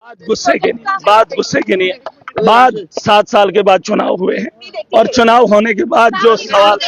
बात गुस्से की नहीं है। बात 7 साल के बाद चुनाव हुए हैं और चुनाव होने के बाद जो सवाल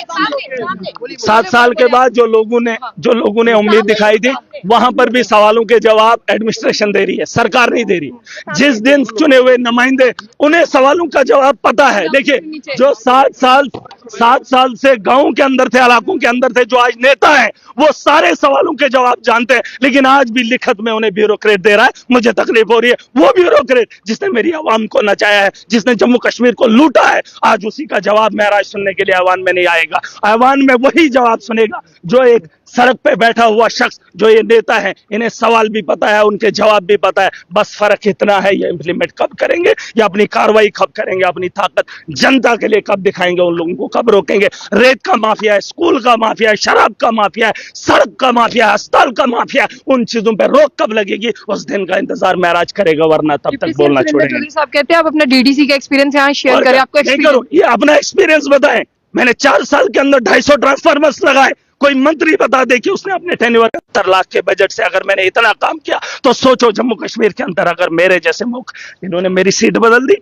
7 साल के बाद जो लोगों ने उम्मीद दिखाई थी, वहां पर भी सवालों के जवाब एडमिनिस्ट्रेशन दे रही है, सरकार नहीं दे रही। जिस दिन चुने हुए नुमाइंदे, उन्हें सवालों का जवाब पता है। देखिए, जो 7 साल से गांव के अंदर थे, इलाकों के अंदर थे, जो आज नेता है, वो सारे सवालों के जवाब जानते हैं, लेकिन आज भी लिखत में उन्हें ब्यूरोक्रेट दे रहा है। मुझे तकलीफ हो रही है। वो ब्यूरोक्रेट जिसने मेरी आवाम को नचाया है, जिसने जम्मू कश्मीर को लूटा है, आज उसी का जवाब महराज सुनने के लिए ऐवान में नहीं आएगा। ऐवान में वही जवाब सुनेगा जो एक सड़क पे बैठा हुआ शख्स, जो ये नेता है, इन्हें सवाल भी पता है, उनके जवाब भी पता है। बस फर्क इतना है, ये इंप्लीमेंट कब करेंगे या अपनी कार्रवाई कब करेंगे, अपनी ताकत जनता के लिए कब दिखाएंगे, उन लोगों को कब रोकेंगे। रेत का माफिया है, स्कूल का माफिया है, शराब का माफिया है, सड़क का माफिया है, अस्पताल का माफिया है। उन चीजों पर रोक कब लगेगी, उस दिन का इंतजार महराज करेगा, वरना तब तक बोलना छोड़ेंगे। साहब कहते हैं आप अपना डीडीसी का एक्सपीरियंस यहाँ शेयर करें। आपको ये अपना एक्सपीरियंस बताएं। मैंने 4 साल के अंदर 250 ट्रांसफार्मर्स लगाए। कोई मंत्री बता दे कि उसने अपने टेन्योर 70 लाख के बजट से अगर मैंने इतना काम किया, तो सोचो जम्मू कश्मीर के अंदर अगर मेरे जैसे मुख, इन्होंने मेरी सीट बदल दी,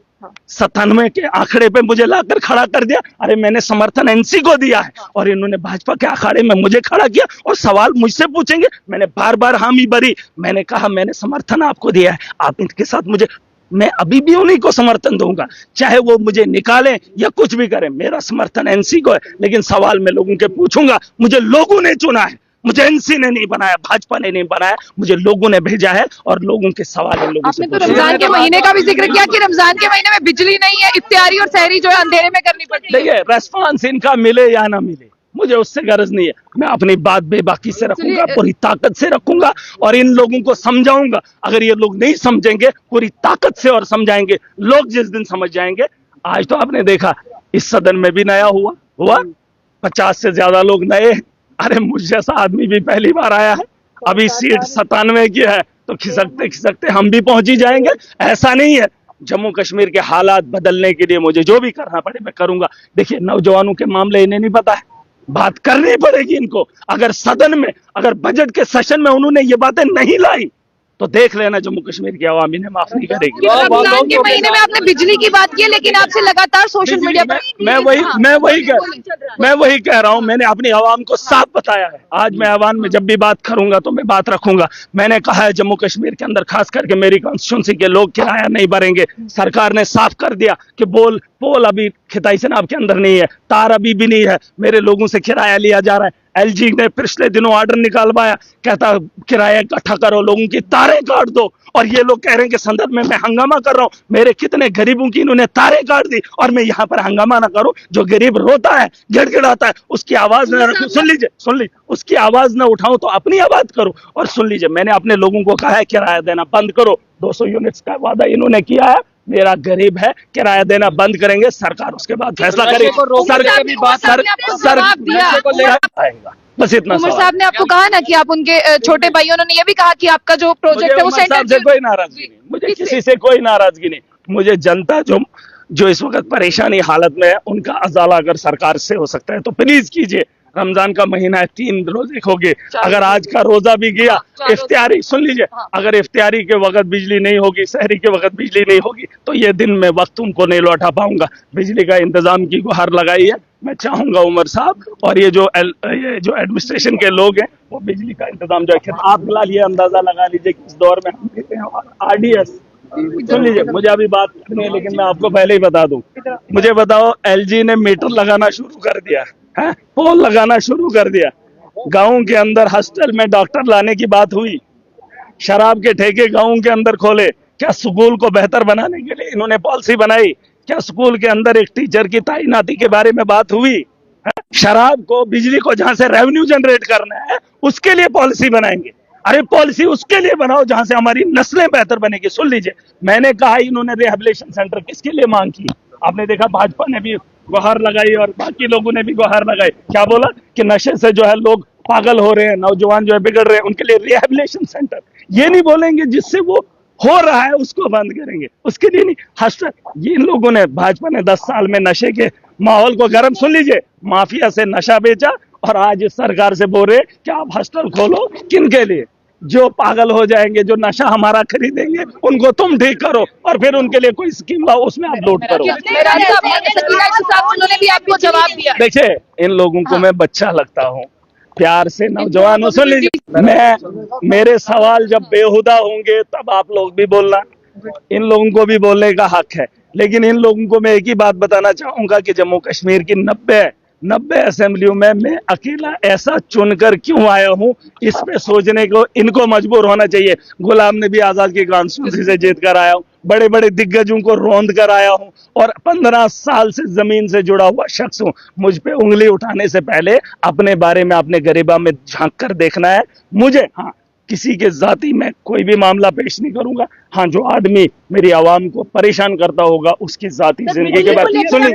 97 के आंकड़े पे मुझे लाकर खड़ा कर दिया। अरे मैंने समर्थन एनसी को दिया है और इन्होंने भाजपा के अखाड़े में मुझे खड़ा किया और सवाल मुझसे पूछेंगे। मैंने बार बार हामी भरी, मैंने कहा मैंने समर्थन आपको दिया है, आप इनके साथ मुझे, मैं अभी भी उन्हीं को समर्थन दूंगा, चाहे वो मुझे निकालें या कुछ भी करें। मेरा समर्थन एनसी को है, लेकिन सवाल मैं लोगों के पूछूंगा। मुझे लोगों ने चुना है, मुझे एनसी ने नहीं बनाया, भाजपा ने नहीं बनाया, मुझे लोगों ने भेजा है और लोगों के सवाल है लोगों से। आपने तो रमजान के महीने का भी जिक्र किया कि रमजान के महीने में बिजली नहीं है, इफ्तारी और सहरी जो है अंधेरे में करनी पड़ती है। देखिए, रेस्पॉन्स इनका मिले या ना मिले, मुझे उससे गर्ज नहीं है। मैं अपनी बात बेबाकी से रखूंगा, पूरी ताकत से रखूंगा और इन लोगों को समझाऊंगा। अगर ये लोग नहीं समझेंगे, पूरी ताकत से और समझाएंगे। लोग जिस दिन समझ जाएंगे, आज तो आपने देखा इस सदन में भी नया हुआ 50 से ज्यादा लोग नए। अरे मुझ जैसा आदमी भी पहली बार आया है। अभी सीट 97 की है, तो खिसकते खिसकते हम भी पहुंच ही जाएंगे। ऐसा नहीं है। जम्मू कश्मीर के हालात बदलने के लिए मुझे जो भी करना पड़े मैं करूंगा। देखिए, नौजवानों के मामले इन्हें नहीं पता है, बात करनी पड़ेगी इनको। अगर सदन में, अगर बजट के सेशन में उन्होंने ये बातें नहीं लाई, तो देख लेना जम्मू कश्मीर की आवाम इन्हें माफ नहीं करेगी। रमजान के महीने में आपने बिजली की बात की, लेकिन आपसे लगातार सोशल मीडिया पर मैं वही कह रहा हूं। मैंने अपनी आवाम को साफ बताया है। आज मैं आवाम में जब भी बात करूंगा तो मैं बात रखूंगा। मैंने कहा है जम्मू कश्मीर के अंदर खास करके मेरी कॉन्स्टिट्यूंसी के लोग किराया नहीं भरेंगे। सरकार ने साफ कर दिया कि पोल अभी खिताई सेनाब के अंदर नहीं है, तार अभी भी नहीं है, मेरे लोगों से किराया लिया जा रहा है। एलजी ने पिछले दिनों ऑर्डर निकालवाया, कहता किराया इकट्ठा करो, लोगों की तारें काट दो। और ये लोग कह रहे हैं कि संदर्भ में मैं हंगामा कर रहा हूं। मेरे कितने गरीबों की इन्होंने तारें काट दी और मैं यहां पर हंगामा ना करूं। जो गरीब रोता है, गिड़गिड़ाता है, उसकी आवाज न रखूं। सुन लीजिए, उसकी आवाज न उठाऊं तो अपनी आवाज करूं। और सुन लीजिए, मैंने अपने लोगों को कहा है किराया देना बंद करो। 200 यूनिट्स का वादा इन्होंने किया है। मेरा गरीब है, किराया देना बंद करेंगे, सरकार उसके बाद फैसला करेगी। बस इतना। उमर साहब ने आपको कहा ना कि आप उनके छोटे भाई, उन्होंने ये भी कहा कि आपका जो प्रोजेक्ट है वो सेंटर से कोई नाराजगी नहीं, मुझे किसी से कोई नाराजगी नहीं। मुझे जनता जो इस वक्त परेशानी हालत में है, उनका अजाला अगर सरकार से हो सकता है तो प्लीज कीजिए। रमजान का महीना है, 3 रोजे हो गए। अगर आज का रोजा भी गया, इफ्तियारी, सुन लीजिए, अगर इफ्तियारी के वक्त बिजली नहीं होगी, सहरी के वक्त बिजली नहीं होगी, तो ये दिन में वक्त उनको नहीं लौटा पाऊंगा। बिजली का इंतजाम की गुहार लगाई है। मैं चाहूंगा उमर साहब और ये जो एडमिनिस्ट्रेशन के लोग हैं, वो बिजली का इंतजाम जो है, आप फिलहाल ये अंदाजा लगा लीजिए कि इस दौर में हम देते हैं। RDS, सुन लीजिए, मुझे अभी बात करनी है, लेकिन मैं आपको पहले ही बता दूं। मुझे बताओ, LG ने मीटर लगाना शुरू कर दिया है, पोल लगाना शुरू कर दिया। गाँव के अंदर हॉस्टल में डॉक्टर लाने की बात हुई। शराब के ठेके गाँव के अंदर खोले। क्या स्कूल को बेहतर बनाने के लिए इन्होंने पॉलिसी बनाई? क्या स्कूल के अंदर एक टीचर की तैनाती के बारे में बात हुई? शराब को, बिजली को जहां से रेवेन्यू जनरेट करना है, उसके लिए पॉलिसी बनाएंगे। अरे पॉलिसी उसके लिए बनाओ जहां से हमारी नस्लें बेहतर बनेगी। सुन लीजिए, मैंने कहा इन्होंने रिहेबिलिटेशन सेंटर किसके लिए मांग की? आपने देखा भाजपा ने भी गुहार लगाई और बाकी लोगों ने भी गुहार लगाई। क्या बोला कि नशे से जो है लोग पागल हो रहे हैं, नौजवान जो है बिगड़ रहे हैं, उनके लिए रिहेबिलिटेशन सेंटर। ये नहीं बोलेंगे जिससे वो हो रहा है उसको बंद करेंगे, उसके लिए नहीं। हॉस्टल, ये इन लोगों ने, भाजपा ने 10 साल में नशे के माहौल को गर्म, सुन लीजिए, माफिया से नशा बेचा और आज इस सरकार से बोल रहे कि आप हॉस्टल खोलो। किन के लिए? जो पागल हो जाएंगे, जो नशा हमारा खरीदेंगे, उनको तुम ठीक करो और फिर उनके लिए कोई स्कीम लाओ, उसमें अपलोड करो। उन्होंने भी आपको जवाब दिया। देखिए, इन लोगों को मैं बच्चा लगता हूँ, प्यार से नौजवान सुन लीजिए। मेरे सवाल जब बेहुदा होंगे तब आप लोग भी बोलना, इन लोगों को भी बोलने का हक है। लेकिन इन लोगों को मैं एक ही बात बताना चाहूंगा कि जम्मू कश्मीर की 90 असेंबलियों में मैं अकेला ऐसा चुनकर क्यों आया हूं, इस पे सोचने को इनको मजबूर होना चाहिए। गुलाम नबी आजाद की कॉन्स्टिट्यूंसी से जीत कर आया हूं, बड़े बड़े दिग्गजों को रोंद कर आया हूं और 15 साल से जमीन से जुड़ा हुआ शख्स हूं। मुझ पे उंगली उठाने से पहले अपने बारे में, अपने गरीबा में झांक कर देखना है मुझे। हाँ, किसी के जाति में कोई भी मामला पेश नहीं करूंगा। हाँ, जो आदमी मेरी आवाम को परेशान करता होगा उसकी जाति जिंदगी के बारे में सुन लीजिए।